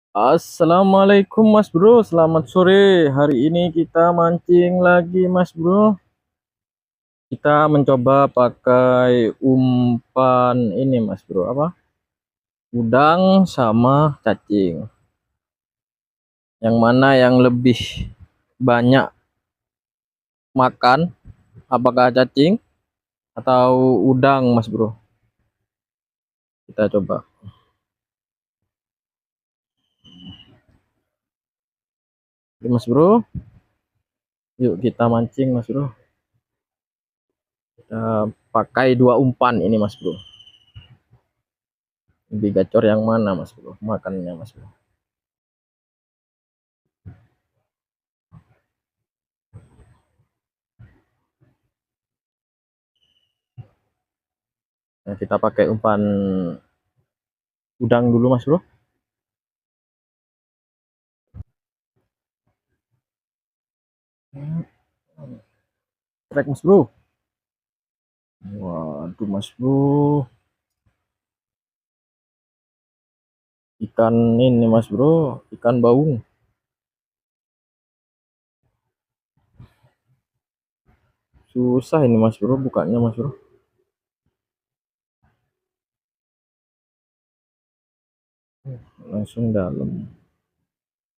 Assalamualaikum Mas Bro, selamat sore. Hari ini kita mancing lagi Mas Bro. Kita mencoba pakai umpan ini Mas Bro, apa? Udang sama cacing. Yang mana yang lebih banyak makan? Apakah cacing atau udang Mas Bro? Kita coba. Oke, Mas Bro, yuk kita mancing Mas Bro. Kita pakai dua umpan ini Mas Bro. Lebih gacor yang mana Mas Bro? Makannya Mas Bro. Nah, kita pakai umpan udang dulu Mas Bro. Trek Mas Bro. Waduh Mas Bro. Ikan ini Mas Bro. Ikan baung. Susah ini Mas Bro bukanya Mas Bro. Langsung dalam.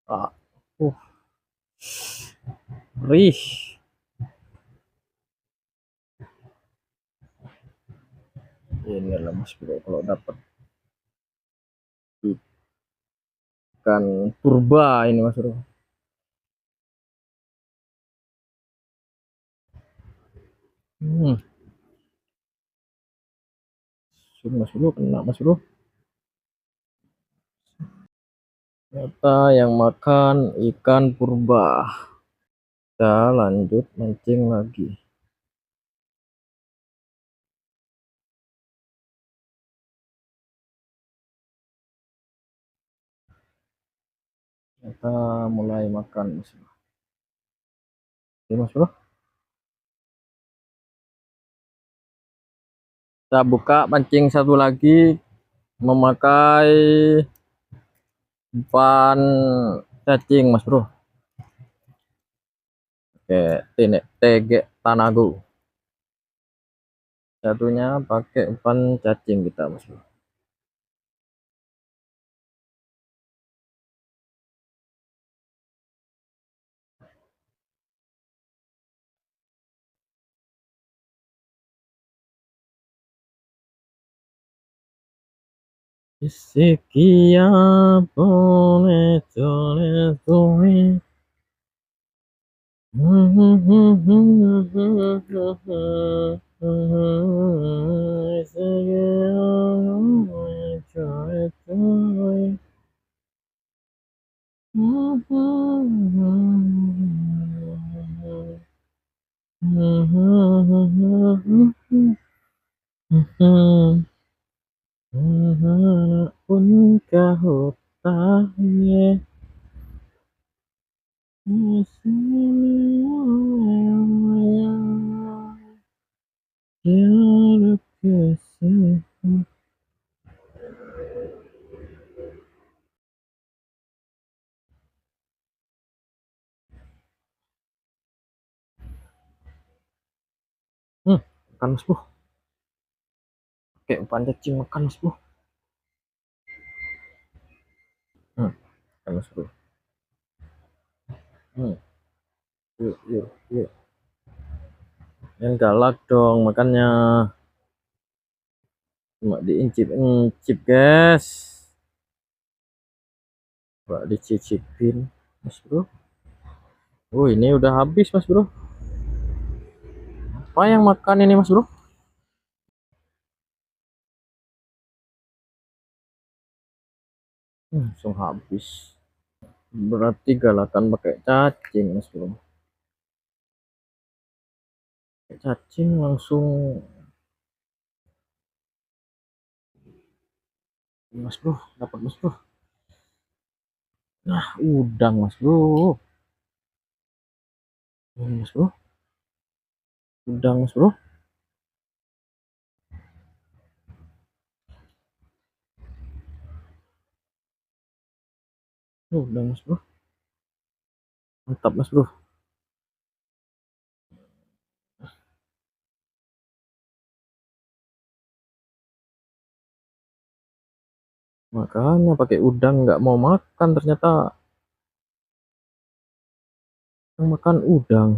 Ah. Uh. Rih. Ini lah Mas Bro kalau dapat ikan purba ini Mas Bro. Hmm. Mas Bro kena Mas Bro. Ternyata yang makan ikan purba. Kita lanjut mancing lagi. Ternyata mulai makan Mas Bro. Oke Mas Bro. Kita buka pancing satu lagi memakai umpan cacing Mas Bro. Oke, tinek tege tanago. Satunya pakai umpan cacing kita Mas Bro. Sekian boleh boleh boleh. Pun kau tanya makan mas bro, kayak umpan cacing makan mas bro. Makan mas bro. Hmm, yuk yuk yuk, yang galak dong makannya, cuma diincip incip guys, coba dicicipin mas bro. Oh ini udah habis mas bro, apa yang makan ini mas bro? Langsung habis, berarti galakan pakai cacing mas bro. Pakai cacing langsung mas bro, dapat mas bro. Nah udang mas bro, ini mas bro, udang mas bro. Udah mas bro, mantap mas bro. Makanya pakai udang nggak mau makan, ternyata yang makan udang.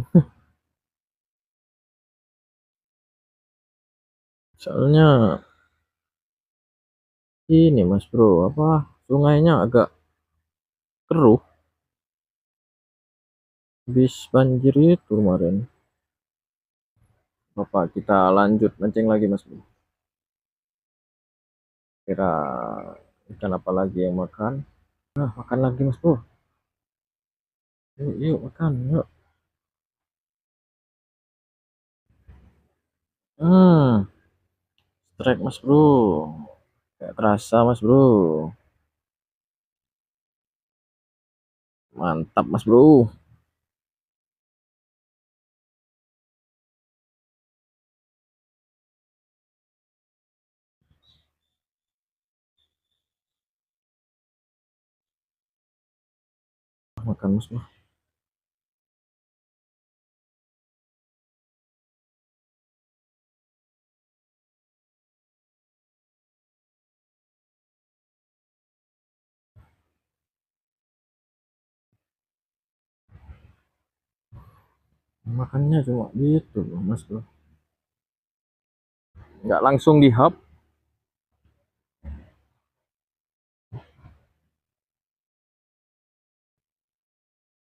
Soalnya ini mas bro, apa, sungainya agak keruh, habis banjir itu kemarin. Bapak kita lanjut mancing lagi mas bro. Kira ikan apa lagi yang makan? Nah, makan lagi mas bro. Yuk, yuk makan, yuk. Hmm, strike mas bro. Kayak terasa mas bro. Mantap mas bro. Makan mas bro. Makannya cuma gitu loh mas bro. Nggak langsung di hub.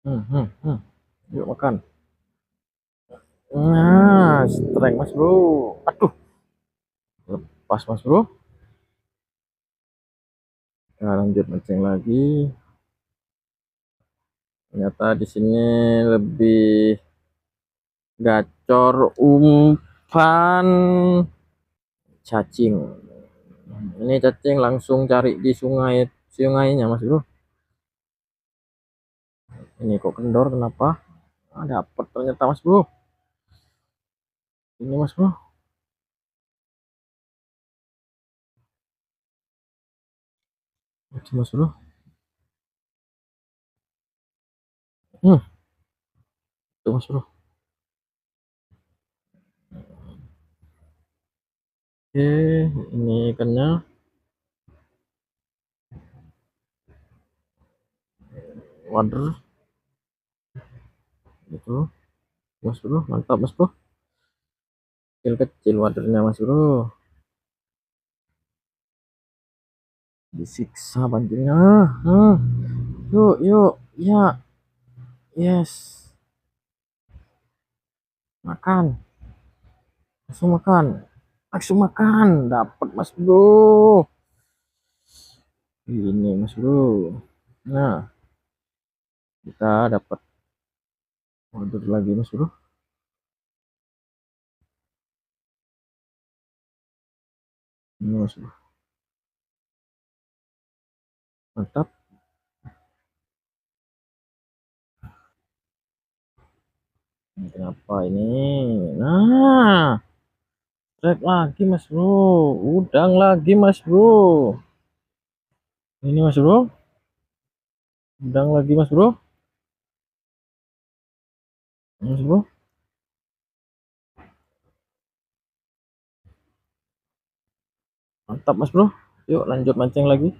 Hmm. Yuk makan. Nah, strike mas bro. Aduh, lepas mas bro. Nah, lanjut mancing lagi. Ternyata di sini lebih gacor umpan cacing. Ini cacing langsung cari di sungainya mas bro. Ini kok kendor, kenapa? Ah, dapet ternyata mas bro. Ini mas bro. Ini mas bro. Hmm, itu mas bro. Oke, ini ikannya wader itu mas bro, mantap mas bro. Kecil-kecil wadernya mas bro. Disiksa banjirnya. Hmm. Yuk, yuk, ya, yes, makan, langsung makan, langsung makan, dapat mas bro. Ini mas bro. Nah, kita dapat order lagi mas bro. Ini mas bro, mantap. Ini kenapa ini? Nah, strike lagi mas bro, udang lagi mas bro. Ini mas bro, udang lagi mas bro. Mas bro, mantap mas bro. Yuk lanjut mancing lagi.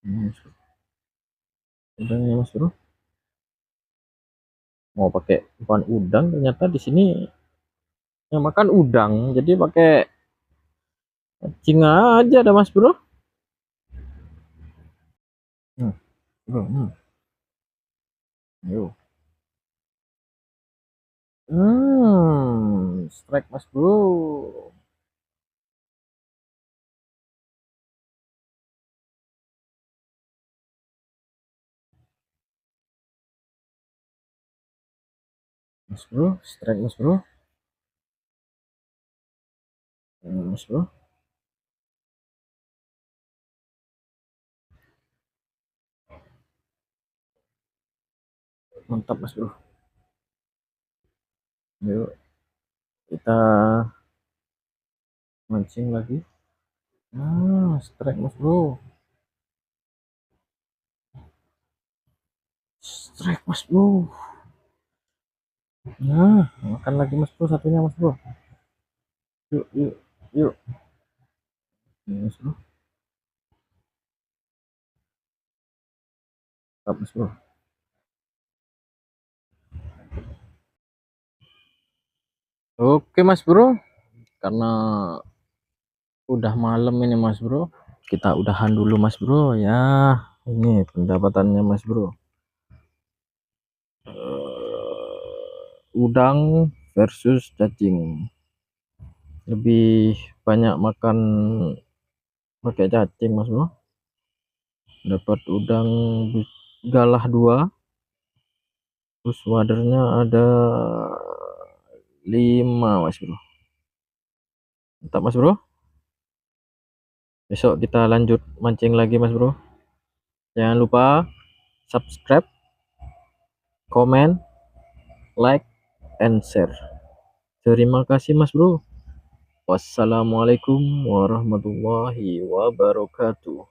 Ini mas bro, udangnya mas bro. Mau pakai bukan udang, ternyata di sini yang makan udang, jadi pakai cacing aja ada mas bro. Hmm, bro, yuk. Strike mas bro. Mas bro, strike mas bro. Mas bro, mantap mas bro. Yuk kita mancing lagi. Nah, strike mas bro, strike mas bro. Nah, makan lagi mas bro, satunya mas bro. Yuk yuk yuk. Ini mas bro, Mantap, mas bro. Oke mas bro, karena udah malam ini mas bro, kita udahan dulu mas bro ya. Ini pendapatannya mas bro. Udang versus cacing, lebih banyak makan pakai cacing mas bro. Dapat udang galah 2, terus wadernya ada 5 mas bro. Mantap mas bro, besok kita lanjut mancing lagi mas bro. Jangan lupa subscribe, comment, like, and share. Terima kasih mas bro. Wassalamualaikum warahmatullahi wabarakatuh.